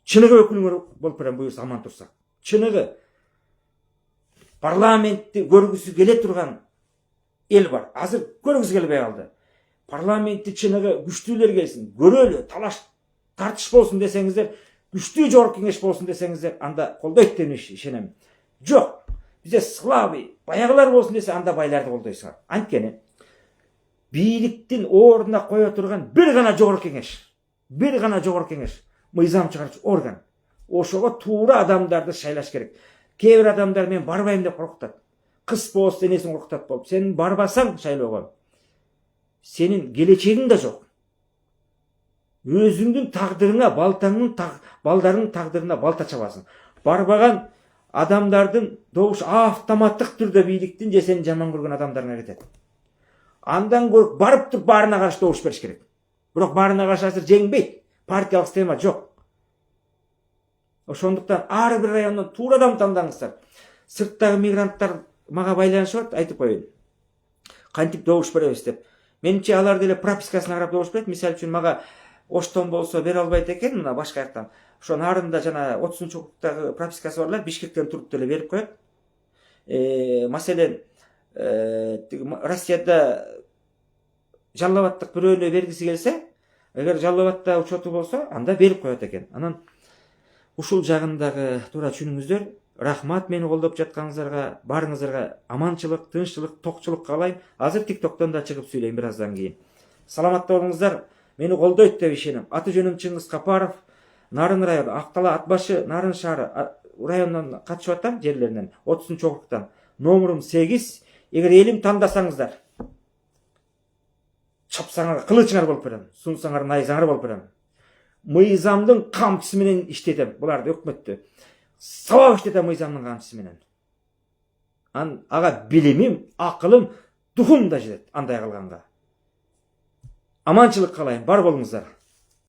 чыныгы өкүлүңөр болуп берем, буюрса аман турсак. Чыныгы парламентти көргүсү келе турган эл бар. Азыр көргүсү келбей калды. Парламентти чыныгы күчтүүлөр келсин, көрөлү, талаш, тартыш болсун десеңиздер, күчтүү жогорку кеңеш болсун десеңиздер, анда колдойт деп ишенем. Жок, бизде слабый, баягылар болсун десе, анда байларды колдойсуңар. Анткени бийликтин ордуна кое турган бир гана жогорку кеңеш, мыйзам чыгаруучу орган. Ошого туура адамдарды шайлаш керек. Кээ бир адамдар мен барбайм деп коркутат. Кыз болсо энесин коркутат болуп. Сен барбасаң шайлоого, сенин келечегиң да жок. Өзүңдүн тагдырыңа, балдарыңдын тагдырына балта чабасың. Барбаган адамдардын добуш автоматтык түрдө бийликтин же сени жаман көргөн адамдарына кетет. Андан көрүп барып туруп баарына каршы добуш бериш керек. Бирок баарына каршы азыр жеңбейт. Партиялык система жок. Ошондуктан ар бир райондон туурадан тандаңыздар. Сырттагы мигранттар мага байланышып атат, айтып коеюн. Кантип добуш беребиз деп. Менимче алар деле пропискасына карап добуш берет. Мисалы үчүн мага Оштон болсо бере албайт экен, мына башка жактан. Ошо нарында жана 30 округдагы пропискасы барлар Бишкектен туруп деле берип коет. Маселен, Россияда Жалал Абадтык бирөөнө бергиси келсе, эгер Жалал Абадта учету болсо, анда берип коет экен. Анан ушул жагындагы туура түшүнүңүздөр. Рахмат, мени колдоп жатканыңыздарга, барыңыздарга аманчылык, тынччылык, токчулук каалайм. Азыр TikToктон да чыгып сүйлөйм бир аздан кийин. Саламатта болуңуздар. Мени колдойт деп ишенем. Аты жөнүм Чыңгыз Капаров. Нарын району, Актала, Атбашы, Нарын шаары районунан катышып атам, жерлеринен, 30 округтан. Номерум 8. Эгер элим тандасаңыздар, чапсаңар кылычыңар болуп берем, сунсаңар найзаңар болуп берем. Мыйзамдын камчысы менен иштетем буларды, өкмөттү. Сабап иштетем мыйзамдын камчысы менен. Ага билимим, акылым, духум да жетет андай кылганга. Аманчылык каалайм, бар болуңуздар.